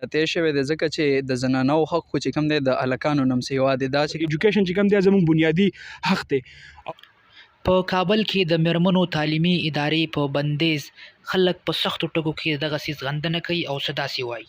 زیاتې شوی دی ځکه چې د زنانو حق خو چې کوم دی د هلکانو نه هم سیوا دی. دا چې ایجوکیشن چې کوم دی زموږ بنیادي حق دی. په کابل کې د میرمنو تعلیمي ادارې په بندیز خلک په سختو ټکو کې دغه څیز غندنه کوي او څه داسې وایي.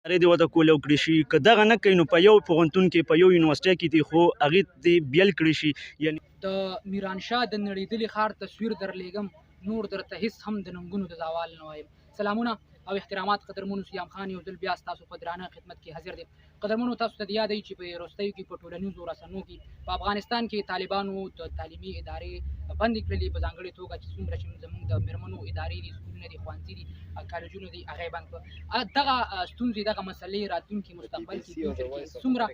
ادارې دې ورته کول او کړی شي، که دغه نه کوي نو په یو پوهنتون کې په یو یونیورسټۍ کې دي خو هغې دې بیل کړی شي. یعنې د میرانشاه د نړېدلي ښار تصویر درلیږم، نور درته هیڅ هم د ننګونو د زوال نه وایم. سلامونه او احترامات قدرمنو سیام خان یو ځل بیا ستاسو په درانه خدمت کې حاضر دی. قدرمنو تاسو ته د یاد چې په وروستیو کې په ټولنیزو رسنیو کې په افغانستان کې طالبانو د تعلیمي ادارې بندې کړلې، په ځانګړې توګه چې څومره چې زموږ د میرمنو ادارې دي، سکولونه دي، ښوونځي دي، کالجونه دي، هغه یې بند کړل. دغه ستونزې دغه مسلې راتلونکي مستقبل کې فیوچر کې څومره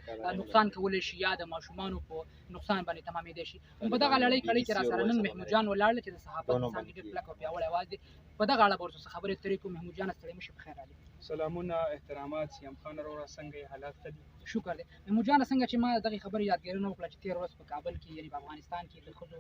نقصان کولی شي یا د ماشومانو په نقصان باندې تمامېدی شي. په دغه لړۍ کړۍ کې را سره نن محمود جان ولاړ چې د صحافت انسان ډېر کلک او پیاوړی آواز دی. په دغه اړه به ورڅخه خبرې اترې کوو. محمود جان ستړی مه شي، پخیر راغلې. سلامونه، احترامات سیام خان وروره، څنګه یې حالات ښه دي؟ شکر دی. محمود جان څنګه چې ما دغې خبرې یادګارونه وکړه چې تېره ورځ په کابل کې یعنې په افغانستان کې د ښځو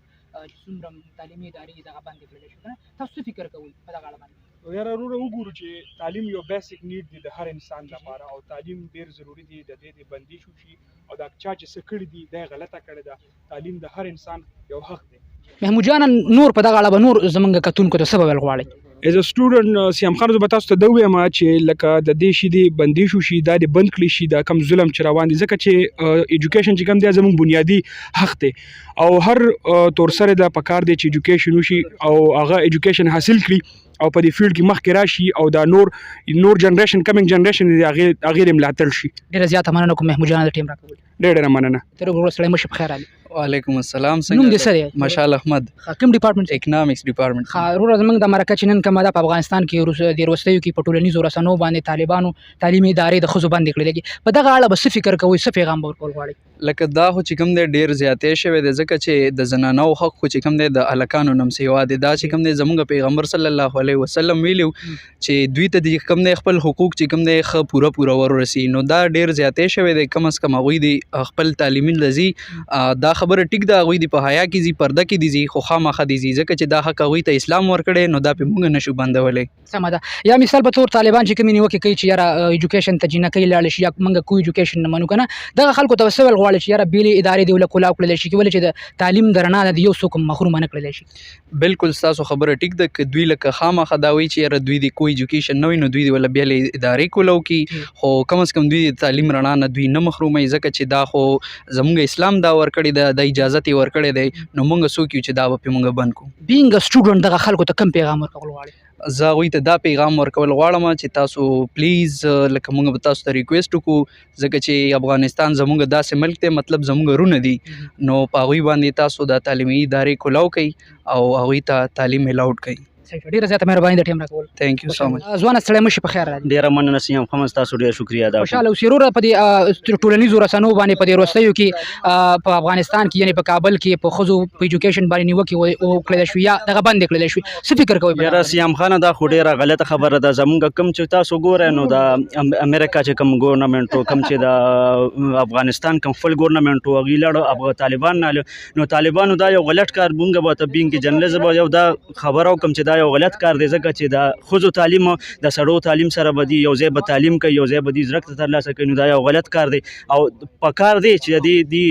چې څومره تعلیمي ادارې دي دغه بندې کړلی شو، که نه؟ تاسو څه فکر کوئ په دغه اړه باندې؟ یاره وروره وګورو چې تعلیم یو بیسیک نیډ دی د هر انسان لپاره او تعلیم ډېر ضروري دی. د دې د بندي شو شي او دا چا چې څه کړي دي دا یې غلطه کړې ده. تعلیم د هر انسان یو حق دی. محمود جان نور په دغه اړه به نور زموږ کتونکو ته څه به ویل غواړئ؟ ایز ا سټوډنټ سیام خان زه به تاسو ته دا ووایم چې لکه د دې شي دې بندي شو شي، دا دې بند کړي شي، دا کم ظلم چې روان دي، ځکه چې ایجوکیشن چې کوم دی زموږ بنیادي حق دی او هر تور سره دا پکار دی چې ایجوکیشن وشي او هغه ایجوکیشن حاصل کړي او په دې فیلډ کې مخکې راشي او دا نور جنریشن کمینګ جنریشن دی هغې یې ملاتړ شي. ډېره زیاته مننه کوم محمود جان د ټیم راکول. ډېره مننه. تر وګورو سړی مه شي، پخیر راغلې. وعلیکم السلام. نوم دې څه دی؟ مشال احمد. کوم ډپارټمنټ؟ اکنامکس ډپارټمنټ. وروره زموږ د مرکه چې نن کومه ده په افغانستان کې د وروستیو کې په ټولنیزو رسنیو باندې طالبانو تعلیمي ادارې د ښځو بندې کړلې دي، په دغه اړه به څه فکر کوئ، څه پیغام به ورکول غواړئ؟ لکه دا خو چې کوم دی ډېر زیاتې شوی دی ځکه چې د زنانو حق خو چې کوم دی د هلکانو نه هم سیوا دی. دا چې کوم دی زموږ پیغمبر صلی الله علیه وسلم ویلي چې دوی ته د کوم دی خپل حقوق چې کوم دی ښه پوره ورسي، نو دا ډېر زیاتې شوی دی. کم از کم هغوی دی خپل تعلیمي لځي، دا خبره ټیک ده، هغوی دی په حیا کې ځي، پرده کې دي ځي، خو خامخا دي ځي ځکه چې دا حق هغوی ته اسلام ورکړی، نو دا پې موږ نشو بندولی. سمه ده. یا مثال په طور طالبان چې کومې نیوکې کوي چې یاره ایجوکیشن ته جینکۍ لاړې شي یا موږ کوم ایجوکیشن نه منو، که نه؟ دغه خلکو ته به څه ویل غواړي چې یاره بېلې ادارې دې ولې کلاو کړلی شي، ولې چې د تعلیم د رڼا نه د یو څوک محرومه نه کړلی شي؟ بالکل ستاسو خبره ټیک ده. که دوی لکه خامخا دا وایي چې یاره دوی د کوم ایجوکیشن نه وي، نو دوی دې ولې بېلې ادارې کولو کړي، خو کم از کم دوی د تعلیم رڼا نه دوی نه محروموي، ځکه چې دا خو زموږ اسلام دا ورکړې ده، د اجازت یې ورکړی دی، نو موږ څوک یو چې دا به پرې موږ بند کړو. بینګ سټوډنټ دغه خلکو ته کوم پیغام ورکول غواړئ؟ زه هغوی ته دا پیغام ورکول غواړم چې تاسو پلیز لکه موږ به تاسو ته ریکویسټ وکړو، ځکه چې افغانستان زموږ داسې ملک دی، مطلب زموږ رونه دي، نو په هغوی باندې تاسو د تعلیمي ادارې کولاو کوئ او هغوی ته تعلیم الاؤډ کوئ. ډېره زیاته مهرباني د ټیم راکول. تھینک یو سو مچ. ځوانه ستړی مه شي، پخیر راغلې. ډېره مننه سیام خان، ستاسو ډېر شکریه ادا کوم. خوشحاله اوسئ. وروره په دې ټولنیزو رسنیو باندې په دې وروستیو کې په افغانستان کې یعنې په کابل کې په ښځو په ایجوکیشن باندې نیوکې وکړلی شوې یا دغه بندې کړلی شوې، څه فکر کوئ؟ یاره سیام خانه دا خو ډېره غلطه خبره ده. زموږ کوم چې تاسو ګورئ نو د امریکا چې کوم ګورنمنټ و، کوم چې د افغانستان کوم فل ګورنمنټ و، هغوی لاړو طالبان نه، نو طالبانو دا یو غلط کار موږ به ته بینګ جرنلزم یو دا خبره وکړم چې دا یو غلط کار دی، ځکه چې د ښځو تعلیم د سړو تعلیم سره به دي، یو ځای به تعلیم کوي، یو ځای به دي زده کړه ترلاسه کوي، نو دا یو غلط کار دی او پکار دی چې د دې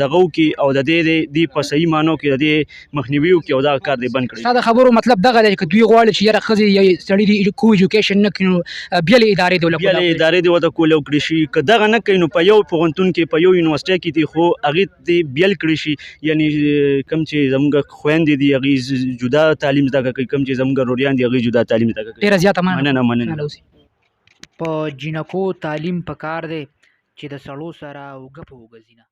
دغه وکړي او د دې په صحیح معنو کې د دې مخنیوي وکړي او دا کار دی بند کړي. ستا د خبرو مطلب دغه دی چې دوی غواړي چې یاره ښځې یا سړي دي کوم ایجوکیشن نه کړي، نو بېلې ادارې دې ولې ادارې دې ورته کول او کړی شي، که دغه نه کوي نو په یو پوهنتون کې په یو یونیورسټۍ کې دي خو هغې دې بیل کړی شي، یعنې کوم چې زموږ خویندې دي هغوی جدا تعلیم زده کوي، کوم چې زموږ روریان دي هغوی جدا تعلیم زده کوي. ډېره زیاته مننه. په جینکو تعلیم پکار دی چې د سړو سره اوږه په اوږه ځي نه.